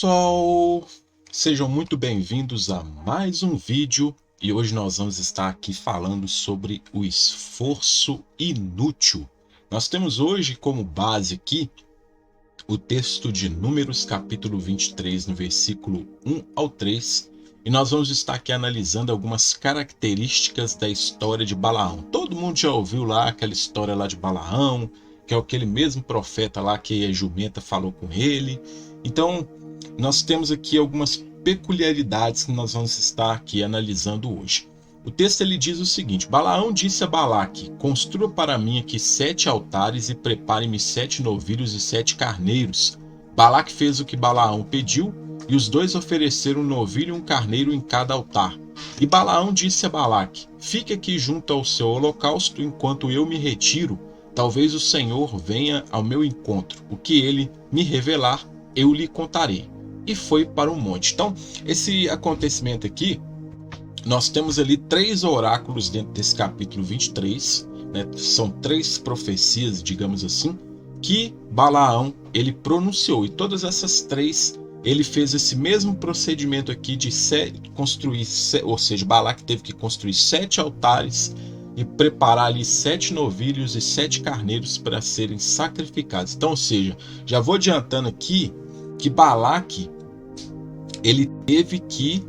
pessoal, sejam muito bem-vindos a mais um vídeo e hoje nós vamos estar aqui falando sobre o esforço inútil. Nós temos hoje como base aqui o texto de Números capítulo 23, no versículo 1 ao 3, e nós vamos estar aqui analisando algumas características da história de Balaão. Todo mundo já ouviu lá aquela história lá de Balaão, que é aquele mesmo profeta lá que a jumenta falou com ele. Então, nós temos aqui algumas peculiaridades que nós vamos estar aqui analisando hoje. O texto ele diz o seguinte: Balaão disse a Balaque: construa para mim aqui 7 altares e prepare-me 7 novilhos e 7 carneiros. Balaque fez o que Balaão pediu, e os dois ofereceram um novilho e um carneiro em cada altar. E Balaão disse a Balaque: fique aqui junto ao seu holocausto enquanto eu me retiro. Talvez o Senhor venha ao meu encontro. O que ele me revelar, eu lhe contarei. E foi para o monte. Então, esse acontecimento aqui, nós temos ali 3 oráculos dentro desse capítulo 23, né? São 3 profecias, digamos assim, que Balaão ele pronunciou. E todas essas 3, ele fez esse mesmo procedimento aqui de construir, ou seja, Balaque teve que construir 7 altares e preparar ali 7 novilhos e 7 carneiros para serem sacrificados. Então, ou seja, já vou adiantando aqui que Balaque ele teve que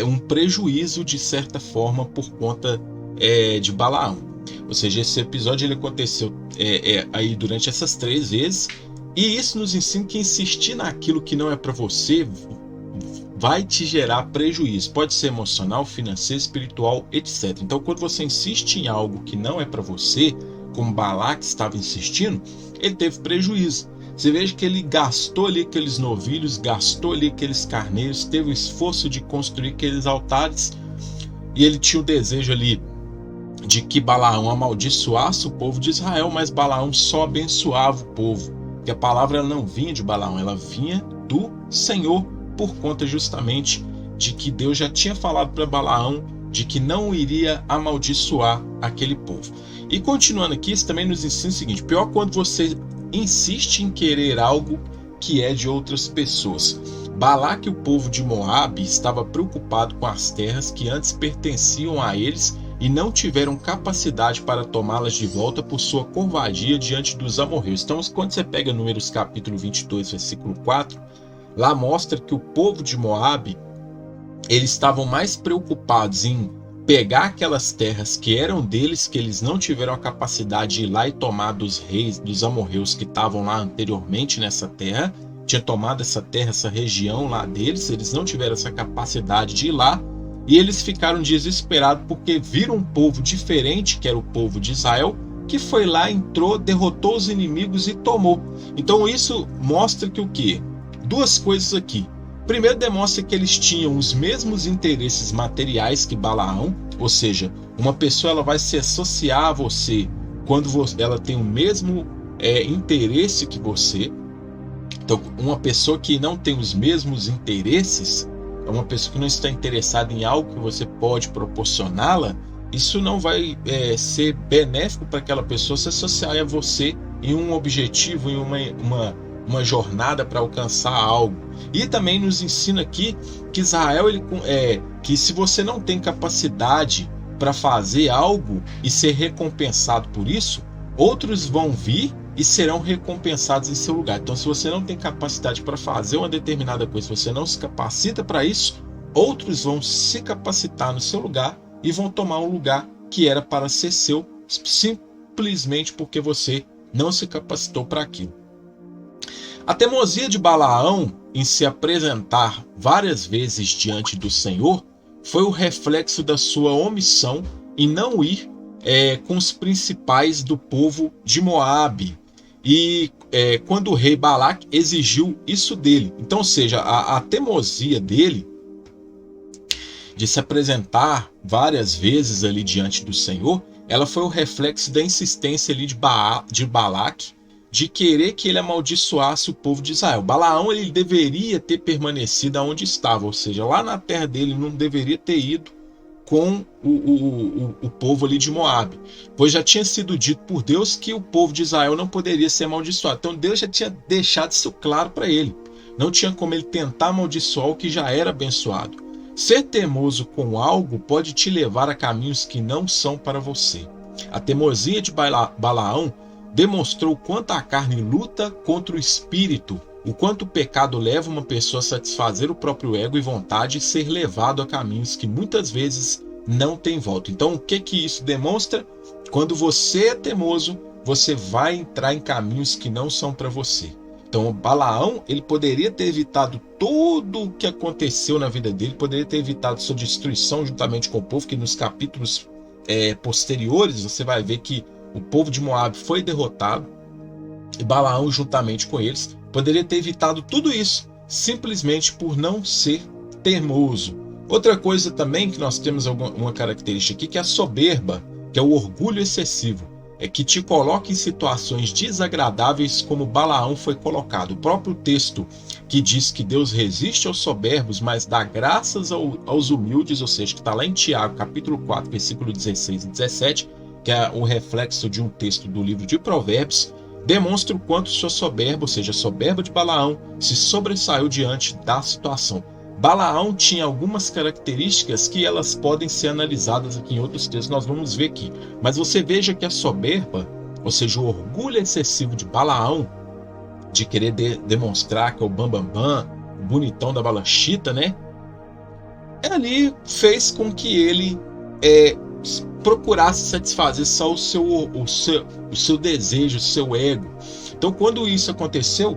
um prejuízo de certa forma por conta de Balaão. Ou seja, esse episódio ele aconteceu aí durante essas 3 vezes, e isso nos ensina que insistir naquilo que não é para você vai te gerar prejuízo. Pode ser emocional, financeiro, espiritual, etc. Então, quando você insiste em algo que não é para você, como Balaque estava insistindo, ele teve prejuízo. Você veja que ele gastou ali aqueles novilhos, gastou ali aqueles carneiros, teve o esforço de construir aqueles altares, e ele tinha o desejo ali de que Balaão amaldiçoasse o povo de Israel, mas Balaão só abençoava o povo, porque a palavra não vinha de Balaão, ela vinha do Senhor, por conta justamente de que Deus já tinha falado para Balaão de que não iria amaldiçoar aquele povo. E continuando aqui, isso também nos ensina o seguinte: pior quando você insiste em querer algo que é de outras pessoas. Balaque e o povo de Moabe estava preocupado com as terras que antes pertenciam a eles e não tiveram capacidade para tomá-las de volta por sua covardia diante dos amorreus. Então, quando você pega Números capítulo 22, versículo 4, lá mostra que o povo de Moabe, eles estavam mais preocupados em pegar aquelas terras que eram deles, que eles não tiveram a capacidade de ir lá e tomar dos reis, dos amorreus que estavam lá anteriormente nessa terra, tinha tomado essa terra, essa região lá deles, eles não tiveram essa capacidade de ir lá, e eles ficaram desesperados porque viram um povo diferente, que era o povo de Israel, que foi lá, entrou, derrotou os inimigos e tomou. Então isso mostra que o quê? 2 coisas aqui. Primeiro, demonstra que eles tinham os mesmos interesses materiais que Balaão, ou seja, uma pessoa ela vai se associar a você quando ela tem o mesmo interesse que você. Então, uma pessoa que não tem os mesmos interesses, é uma pessoa que não está interessada em algo que você pode proporcioná-la, isso não vai ser benéfico para aquela pessoa se associar a você em um objetivo, em uma jornada para alcançar algo. E também nos ensina aqui que Israel, que se você não tem capacidade para fazer algo e ser recompensado por isso, outros vão vir e serão recompensados em seu lugar. Então, se você não tem capacidade para fazer uma determinada coisa, se você não se capacita para isso, outros vão se capacitar no seu lugar e vão tomar um lugar que era para ser seu, simplesmente porque você não se capacitou para aquilo. A teimosia de Balaão em se apresentar várias vezes diante do Senhor foi o reflexo da sua omissão em não ir com os principais do povo de Moabe, e quando o rei Balaque exigiu isso dele. Então, ou seja, a teimosia dele de se apresentar várias vezes ali diante do Senhor, ela foi o reflexo da insistência ali de Balaque de querer que ele amaldiçoasse o povo de Israel. Balaão ele deveria ter permanecido onde estava, ou seja, lá na terra dele, não deveria ter ido com o povo ali de Moabe, pois já tinha sido dito por Deus que o povo de Israel não poderia ser amaldiçoado. Então Deus já tinha deixado isso claro para ele. não tinha como ele tentar amaldiçoar o que já era abençoado. Ser teimoso com algo pode te levar a caminhos que não são para você. A teimosia de Balaão demonstrou o quanto a carne luta contra o espírito, o quanto o pecado leva uma pessoa a satisfazer o próprio ego e vontade e ser levado a caminhos que muitas vezes não tem volta. Então, o que isso demonstra? Quando você é teimoso, você vai entrar em caminhos que não são para você. Então, Balaão, ele poderia ter evitado tudo o que aconteceu na vida dele, poderia ter evitado sua destruição juntamente com o povo, que nos capítulos posteriores você vai ver que o povo de Moabe foi derrotado, e Balaão juntamente com eles poderia ter evitado tudo isso, simplesmente por não ser teimoso. Outra coisa também que nós temos uma característica aqui, que é a soberba, que é o orgulho excessivo, é que te coloca em situações desagradáveis como Balaão foi colocado. O próprio texto que diz que Deus resiste aos soberbos, mas dá graças aos humildes, ou seja, que está lá em Tiago, capítulo 4, versículo 16 e 17, que é o reflexo de um texto do livro de Provérbios, demonstra o quanto sua soberba, ou seja, a soberba de Balaão, se sobressaiu diante da situação. Balaão tinha algumas características que elas podem ser analisadas aqui em outros textos, nós vamos ver aqui. Mas você veja que a soberba, ou seja, o orgulho excessivo de Balaão, de querer demonstrar que é o bambambam, o bonitão da balachita, né? Ali fez com que ele procurasse satisfazer só o seu desejo, o seu ego. Então, quando isso aconteceu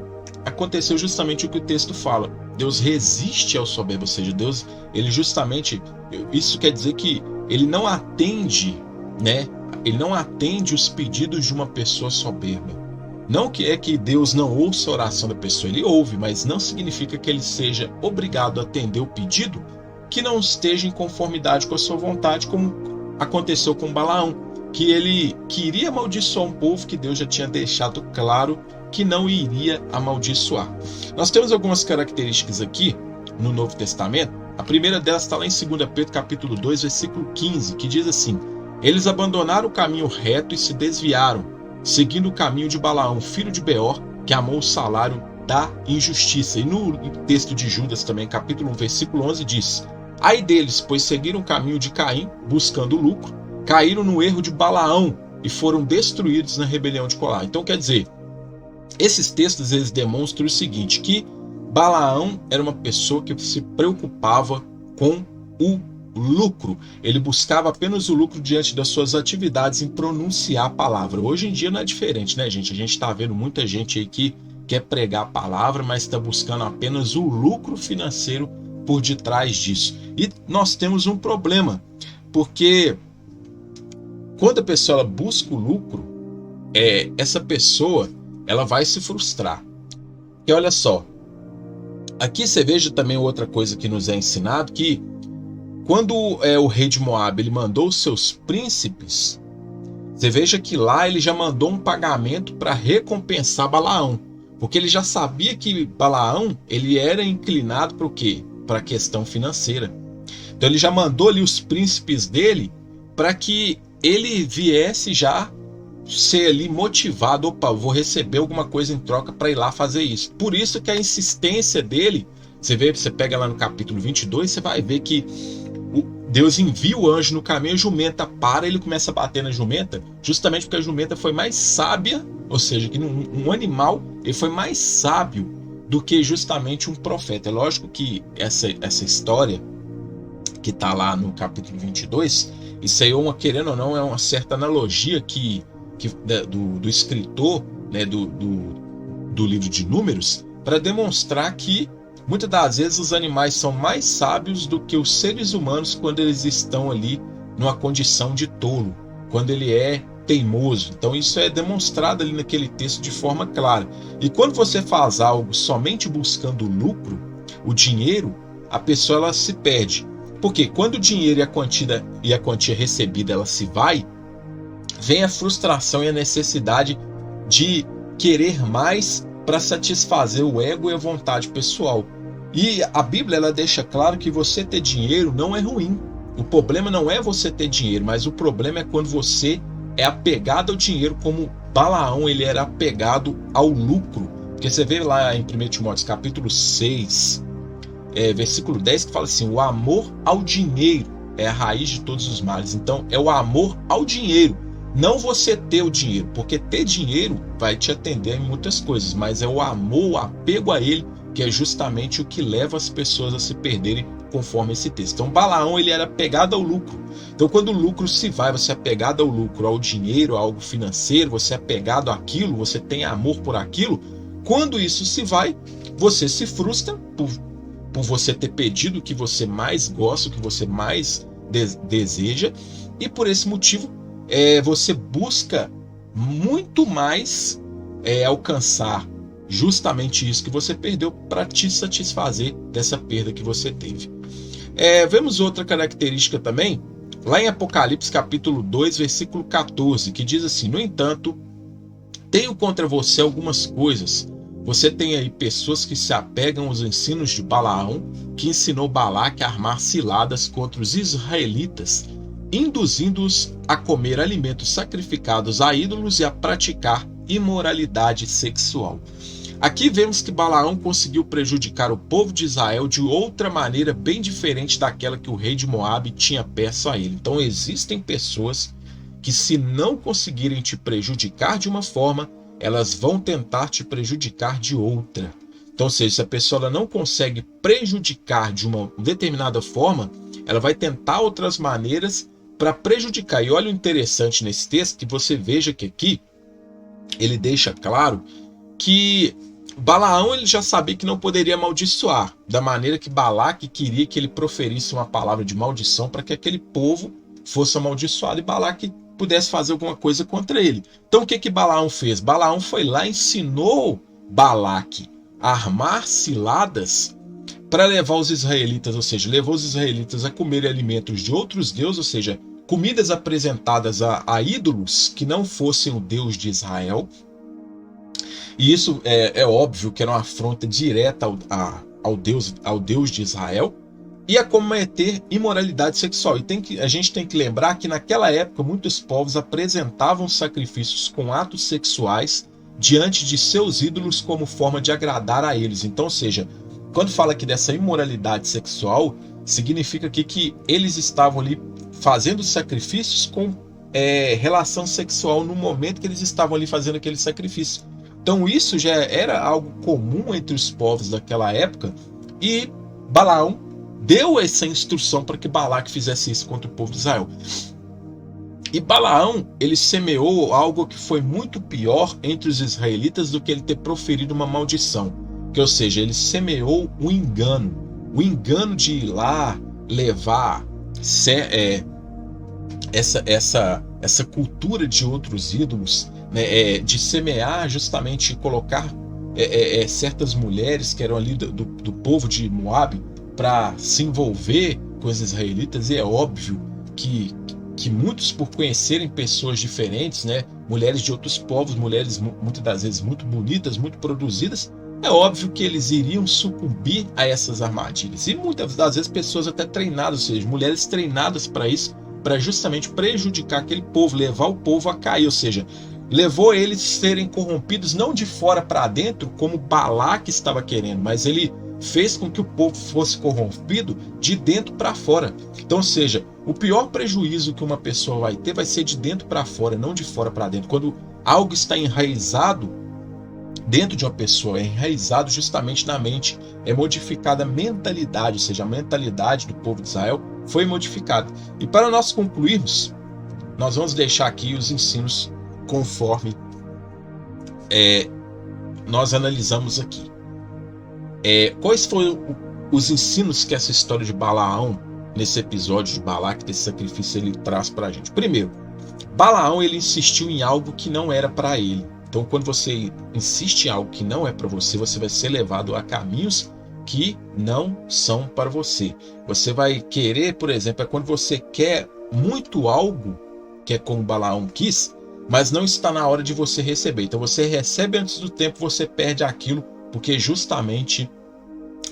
justamente o que o texto fala. Deus resiste ao soberbo, ou seja, Deus, ele justamente, isso quer dizer que ele não atende, né? Ele não atende os pedidos de uma pessoa soberba. Não que é que Deus não ouça a oração da pessoa, ele ouve, mas não significa que ele seja obrigado a atender o pedido que não esteja em conformidade com a sua vontade, como aconteceu com Balaão, que ele queria amaldiçoar um povo que Deus já tinha deixado claro que não iria amaldiçoar. Nós temos algumas características aqui no Novo Testamento. A primeira delas está lá em 2 Pedro capítulo 2, versículo 15, que diz assim: eles abandonaram o caminho reto e se desviaram, seguindo o caminho de Balaão, filho de Beor, que amou o salário da injustiça. E no texto de Judas também, capítulo 1, versículo 11, diz: ai deles, pois seguiram o caminho de Caim, buscando lucro, caíram no erro de Balaão e foram destruídos na rebelião de Corá. Então, quer dizer, esses textos eles demonstram o seguinte, que Balaão era uma pessoa que se preocupava com o lucro. Ele buscava apenas o lucro diante das suas atividades em pronunciar a palavra. Hoje em dia não é diferente, né, gente? A gente está vendo muita gente aí que quer pregar a palavra, mas está buscando apenas o lucro financeiro por detrás disso. E nós temos um problema, porque quando a pessoa ela busca o lucro, essa pessoa ela vai se frustrar. E olha só, aqui você veja também outra coisa que nos é ensinado, que quando o rei de Moabe ele mandou os seus príncipes, você veja que lá ele já mandou um pagamento para recompensar Balaão, porque ele já sabia que Balaão ele era inclinado para o quê? Para a questão financeira. Então ele já mandou ali os príncipes dele para que ele viesse já ser ali motivado, opa, eu vou receber alguma coisa em troca para ir lá fazer isso. Por isso que a insistência dele, você pega lá no capítulo 22, você vai ver que Deus envia o anjo no caminho, a jumenta para, ele começa a bater na jumenta, justamente porque a jumenta foi mais sábia, ou seja, que um animal ele foi mais sábio do que justamente um profeta. É lógico que essa história que está lá no capítulo 22, isso aí querendo ou não, é uma certa analogia do escritor, né, do livro de Números, para demonstrar que muitas das vezes os animais são mais sábios do que os seres humanos quando eles estão ali numa condição de tolo, quando ele é teimoso. Então isso é demonstrado ali naquele texto de forma clara. E quando você faz algo somente buscando o lucro, o dinheiro, a pessoa ela se perde. Porque quando o dinheiro e a quantia recebida ela se vai, vem a frustração e a necessidade de querer mais para satisfazer o ego e a vontade pessoal. E a Bíblia ela deixa claro que você ter dinheiro não é ruim. O problema não é você ter dinheiro, mas o problema é quando você é apegado ao dinheiro, como Balaão ele era apegado ao lucro. Porque você vê lá em 1 Timóteo capítulo 6, versículo 10, que fala assim: o amor ao dinheiro é a raiz de todos os males. Então é o amor ao dinheiro, não você ter o dinheiro, porque ter dinheiro vai te atender em muitas coisas, mas é o amor, o apego a ele, que é justamente o que leva as pessoas a se perderem, conforme esse texto. Então Balaão, ele era apegado ao lucro. Então quando o lucro se vai, você é apegado ao lucro, ao dinheiro, a algo financeiro, você é apegado àquilo, você tem amor por aquilo. Quando isso se vai, você se frustra por você ter pedido o que você mais gosta, o que você mais deseja, e por esse motivo você busca muito mais alcançar justamente isso que você perdeu para te satisfazer dessa perda que você teve. Vemos outra característica também, lá em Apocalipse capítulo 2, versículo 14, que diz assim: no entanto, tenho contra você algumas coisas. Você tem aí pessoas que se apegam aos ensinos de Balaão, que ensinou Balaque a armar ciladas contra os israelitas, induzindo-os a comer alimentos sacrificados a ídolos e a praticar imoralidade sexual. Aqui vemos que Balaão conseguiu prejudicar o povo de Israel de outra maneira bem diferente daquela que o rei de Moabe tinha peço a ele. Então existem pessoas que, se não conseguirem te prejudicar de uma forma, elas vão tentar te prejudicar de outra. Então, ou seja, se a pessoa ela não consegue prejudicar de uma determinada forma, ela vai tentar outras maneiras para prejudicar. E olha o interessante nesse texto, que você veja que aqui ele deixa claro que Balaão, ele já sabia que não poderia amaldiçoar, da maneira que Balaque queria que ele proferisse uma palavra de maldição para que aquele povo fosse amaldiçoado e Balaque pudesse fazer alguma coisa contra ele. Então o que Balaão fez? Balaão foi lá e ensinou Balaque a armar ciladas para levar os israelitas, ou seja, levou os israelitas a comerem alimentos de outros deuses, ou seja, comidas apresentadas a ídolos que não fossem o Deus de Israel. E isso é óbvio que era uma afronta direta ao Deus de Israel, e a cometer imoralidade sexual. E a gente tem que lembrar que naquela época muitos povos apresentavam sacrifícios com atos sexuais diante de seus ídolos como forma de agradar a eles. Então, ou seja, quando fala aqui dessa imoralidade sexual, significa aqui que eles estavam ali fazendo sacrifícios com relação sexual no momento que eles estavam ali fazendo aquele sacrifício. Então isso já era algo comum entre os povos daquela época, e Balaão deu essa instrução para que Balaque fizesse isso contra o povo de Israel. E Balaão, ele semeou algo que foi muito pior entre os israelitas do que ele ter proferido uma maldição. Que, ou seja, ele semeou o engano de ir lá levar essa cultura de outros ídolos, né, de semear, justamente colocar certas mulheres que eram ali do povo de Moabe para se envolver com os israelitas. E é óbvio que muitos, por conhecerem pessoas diferentes, né, mulheres de outros povos, mulheres muitas das vezes muito bonitas, muito produzidas, é óbvio que eles iriam sucumbir a essas armadilhas. E muitas das vezes pessoas até treinadas, ou seja, mulheres treinadas para isso, para justamente prejudicar aquele povo, levar o povo a cair, ou seja, levou eles a serem corrompidos não de fora para dentro, como Balaque estava querendo, mas ele fez com que o povo fosse corrompido de dentro para fora. Então, ou seja, o pior prejuízo que uma pessoa vai ter vai ser de dentro para fora, não de fora para dentro. Quando algo está enraizado dentro de uma pessoa, é enraizado justamente na mente, é modificada a mentalidade, ou seja, a mentalidade do povo de Israel foi modificada. E para nós concluirmos, nós vamos deixar aqui os ensinos conforme nós analisamos aqui. Quais foram os ensinos que essa história de Balaão, nesse episódio de Balaque, desse sacrifício, ele traz para a gente? Primeiro, Balaão, ele insistiu em algo que não era para ele. Então, quando você insiste em algo que não é para você, você vai ser levado a caminhos que não são para você. Você vai querer, por exemplo, quando você quer muito algo, que é como Balaão quis, mas não está na hora de você receber. Então você recebe antes do tempo, você perde aquilo, porque justamente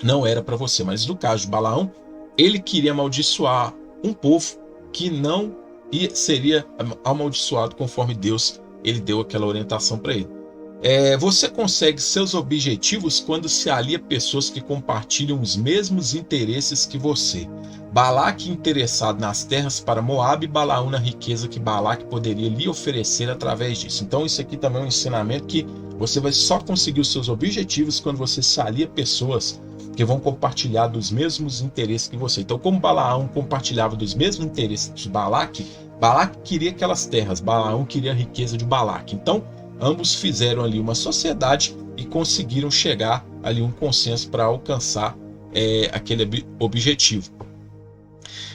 não era para você. Mas no caso de Balaão, ele queria amaldiçoar um povo que não seria amaldiçoado conforme Deus ele deu aquela orientação para ele. Você consegue seus objetivos quando se alia a pessoas que compartilham os mesmos interesses que você. Balaque interessado nas terras para Moabe e Balaão na riqueza que Balaque poderia lhe oferecer através disso. Então isso aqui também é um ensinamento que você vai só conseguir os seus objetivos quando você se alia a pessoas que vão compartilhar dos mesmos interesses que você. Então, como Balaão compartilhava dos mesmos interesses de Balaque, Balaque queria aquelas terras, Balaão queria a riqueza de Balaque. Então, ambos fizeram ali uma sociedade e conseguiram chegar ali um consenso para alcançar aquele objetivo.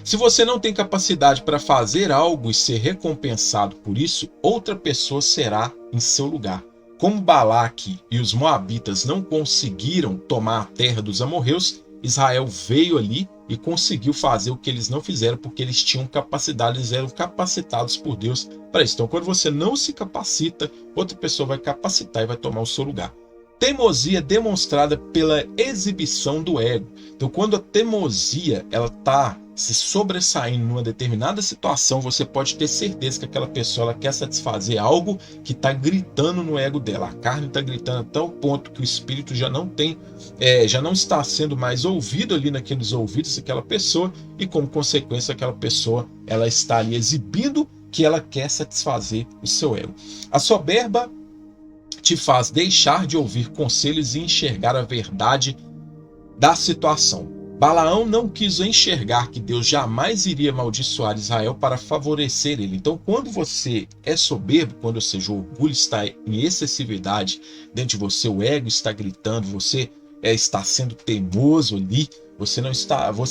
Se você não tem capacidade para fazer algo e ser recompensado por isso, outra pessoa será em seu lugar. Como Balaque e os moabitas não conseguiram tomar a terra dos amorreus, Israel veio ali e conseguiu fazer o que eles não fizeram, porque eles tinham capacidade, eles eram capacitados por Deus para isso. Então, quando você não se capacita, outra pessoa vai capacitar e vai tomar o seu lugar. Teimosia demonstrada pela exibição do ego. Então, quando a teimosia ela está se sobressaindo numa determinada situação, você pode ter certeza que aquela pessoa ela quer satisfazer algo que está gritando no ego dela. A carne está gritando até o ponto que o espírito já não está sendo mais ouvido ali naqueles ouvidos daquela pessoa, e como consequência aquela pessoa ela está ali exibindo que ela quer satisfazer o seu ego. A soberba te faz deixar de ouvir conselhos e enxergar a verdade da situação. Balaão não quis enxergar que Deus jamais iria amaldiçoar Israel para favorecer ele. Então, quando você é soberbo, quando, ou seja, o orgulho está em excessividade dentro de você, o ego está gritando, você está sendo teimoso ali, você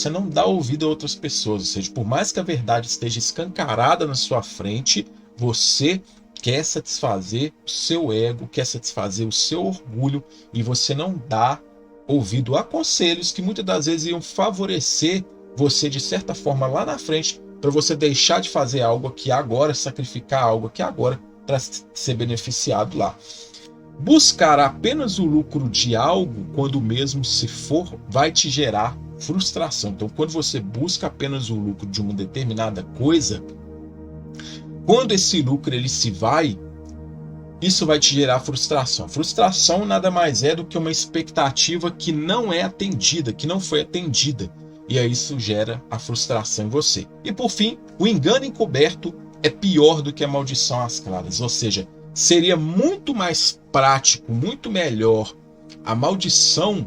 não dá ouvido a outras pessoas. Ou seja, por mais que a verdade esteja escancarada na sua frente, você quer satisfazer o seu ego, quer satisfazer o seu orgulho, e você não dá ouvido a conselhos que muitas das vezes iam favorecer você de certa forma lá na frente, para você deixar de fazer algo aqui agora, sacrificar algo aqui agora para ser beneficiado lá. Buscar apenas o lucro de algo, quando mesmo se for, vai te gerar frustração. Então, quando você busca apenas o lucro de uma determinada coisa, quando esse lucro ele se vai, isso vai te gerar frustração. Frustração nada mais é do que uma expectativa que não é atendida, que não foi atendida. E aí isso gera a frustração em você. E por fim, o engano encoberto é pior do que a maldição às claras. Ou seja, seria muito mais prático, muito melhor a maldição,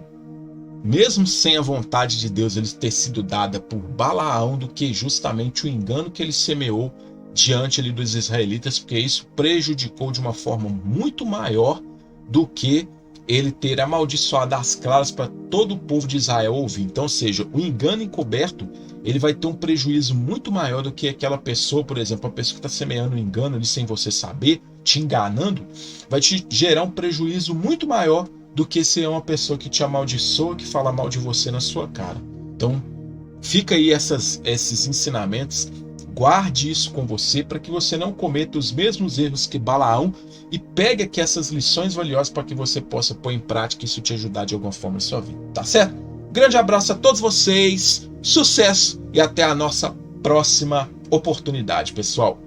mesmo sem a vontade de Deus, ele ter sido dada por Balaão, do que justamente o engano que ele semeou diante ali dos israelitas, porque isso prejudicou de uma forma muito maior do que ele ter amaldiçoado as claras para todo o povo de Israel ouvir. Então, ou seja, o engano encoberto ele vai ter um prejuízo muito maior do que aquela pessoa, por exemplo, a pessoa que está semeando um engano ali sem você saber, te enganando, vai te gerar um prejuízo muito maior do que se é uma pessoa que te amaldiçoa, que fala mal de você na sua cara. Então, fica aí esses ensinamentos. Guarde isso com você para que você não cometa os mesmos erros que Balaão, e pegue aqui essas lições valiosas para que você possa pôr em prática e isso te ajudar de alguma forma na sua vida, tá certo? Grande abraço a todos vocês, sucesso e até a nossa próxima oportunidade, pessoal.